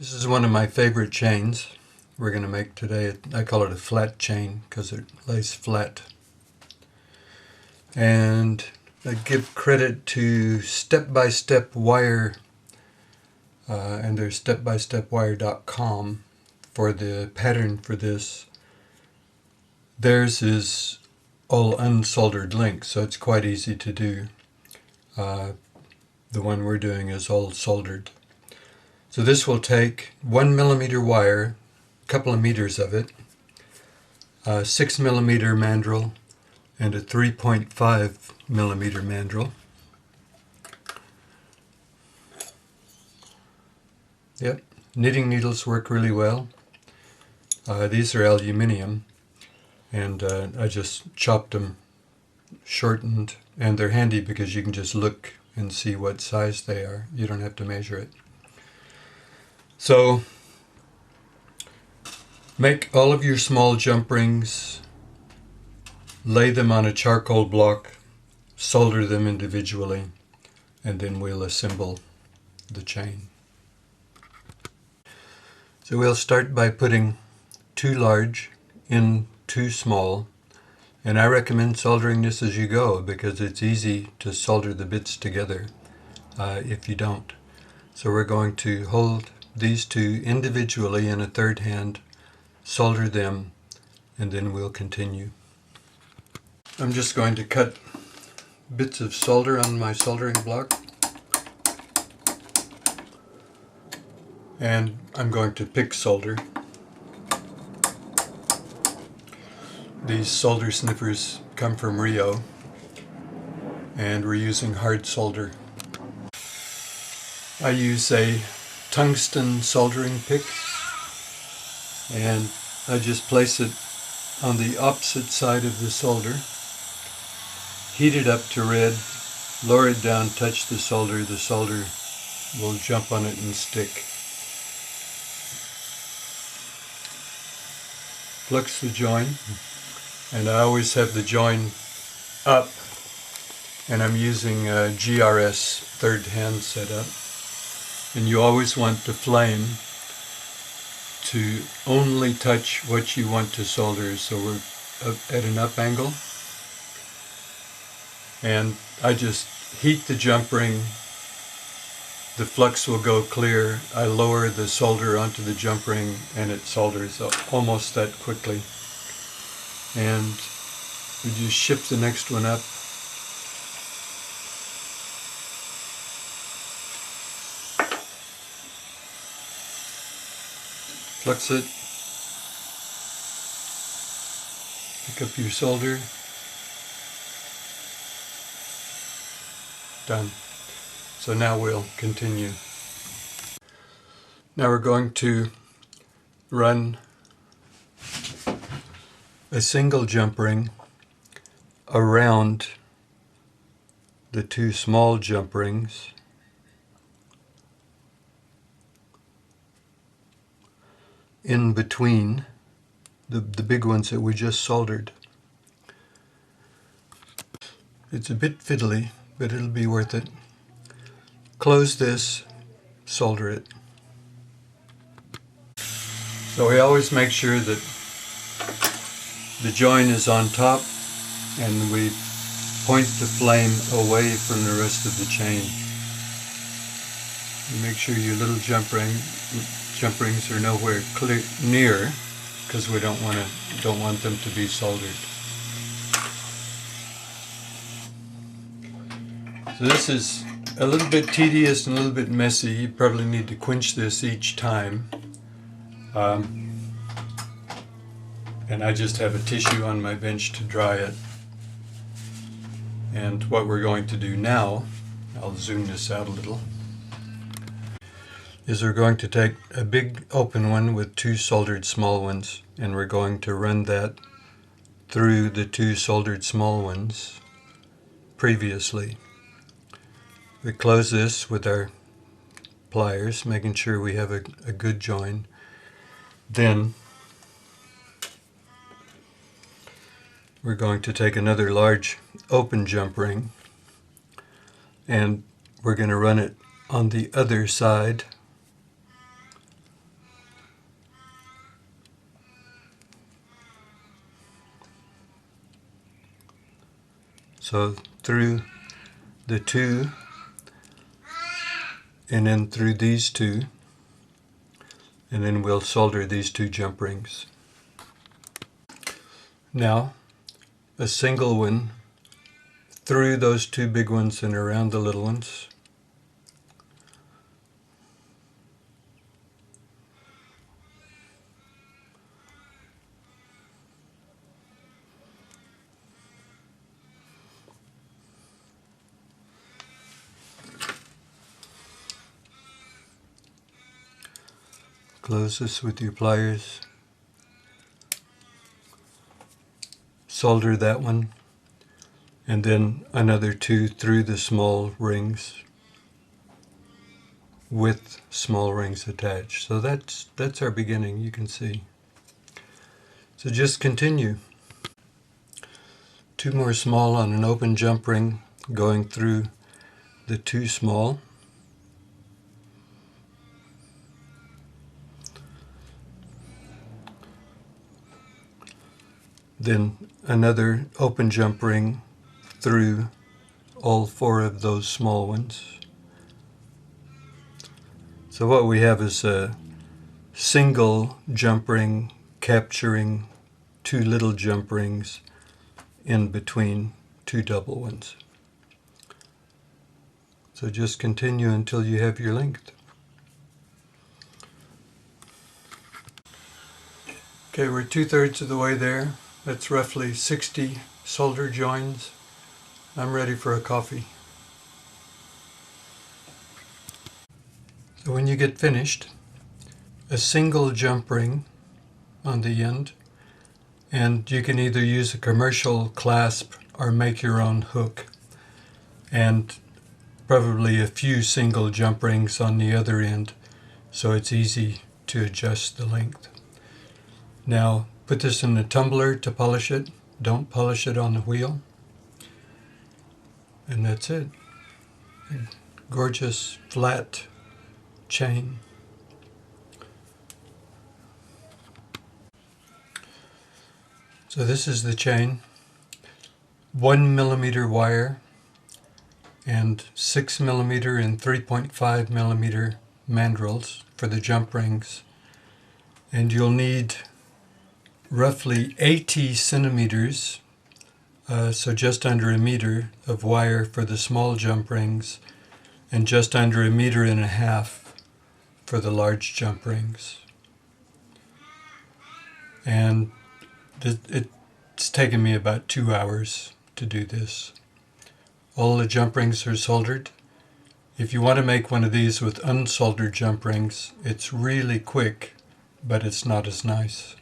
This is one of my favorite chains we're going to make today. I call it a flat chain because it lays flat. And I give credit to Step-by-Step Wire, and there's stepbystepwire.com for the pattern for this. Theirs is all unsoldered links, so it's quite easy to do. The one we're doing is all soldered. So this will take 1 millimeter wire, a couple of meters of it, a 6 millimeter mandrel, and a 3.5 millimeter mandrel. Yep, knitting needles work really well. These are aluminium, and I just chopped them, shortened, and they're handy because you can just look and see what size they are. You don't have to measure it. So make all of your small jump rings, lay them on a charcoal block, solder them individually, and then we'll assemble the chain. So we'll start by putting 2 large in 2 small, and I recommend soldering this as you go because it's easy to solder the bits together if you don't. So we're going to hold these 2 individually in a third hand, solder them, and then we'll continue. I'm just going to cut bits of solder on my soldering block, and I'm going to pick solder. These solder snippers come from Rio, and we're using hard solder. I use a tungsten soldering pick, and I just place it on the opposite side of the solder, heat it up to red, lower it down, touch the solder will jump on it and stick. Flux the join, and I always have the join up, and I'm using a GRS third hand setup. And you always want the flame to only touch what you want to solder, so we're at an up angle. And I just heat the jump ring, the flux will go clear, I lower the solder onto the jump ring, and it solders almost that quickly. And we just shift the next one up. Flux it, pick up your solder, done. So now we'll continue. Now we're going to run a single jump ring around the 2 small jump rings, in between the big ones that we just soldered. It's a bit fiddly, but it'll be worth it. Close this, solder it. So we always make sure that the join is on top, and we point the flame away from the rest of the chain. You make sure your little jump rings are nowhere near, because we don't want them to be soldered. So this is a little bit tedious and a little bit messy. You probably need to quench this each time. And I just have a tissue on my bench to dry it. And what we're going to do now, I'll zoom this out a little, is we're going to take a big open one with 2 soldered small ones, and we're going to run that through the 2 soldered small ones previously. We close this with our pliers, making sure we have a good join. Then we're going to take another large open jump ring, and we're going to run it on the other side So through the two, and then through these two, and then we'll solder these two jump rings. Now, a single one through those two big ones and around the little ones. Close this with your pliers. Solder that one, and then another two through the small rings with small rings attached. So that's our beginning, you can see. So just continue. Two more small on an open jump ring going through the two small. Then another open jump ring through all four of those small ones. So what we have is a single jump ring capturing two little jump rings in between two double ones. So just continue until you have your length. Okay, we're 2/3 of the way there. That's roughly 60 solder joins. I'm ready for a coffee. So when you get finished, a single jump ring on the end, and you can either use a commercial clasp or make your own hook, and probably a few single jump rings on the other end, so it's easy to adjust the length. Now put this in a tumbler to polish it. Don't polish it on the wheel. And that's it. A gorgeous flat chain. So this is the chain. 1 millimeter wire and 6 millimeter and 3.5 millimeter mandrels for the jump rings. And you'll need roughly 80 centimeters, so just under a meter of wire for the small jump rings, and just under 1.5 meters for the large jump rings. And it's taken me about 2 hours to do this. All the jump rings are soldered. If you want to make one of these with unsoldered jump rings, it's really quick, but it's not as nice.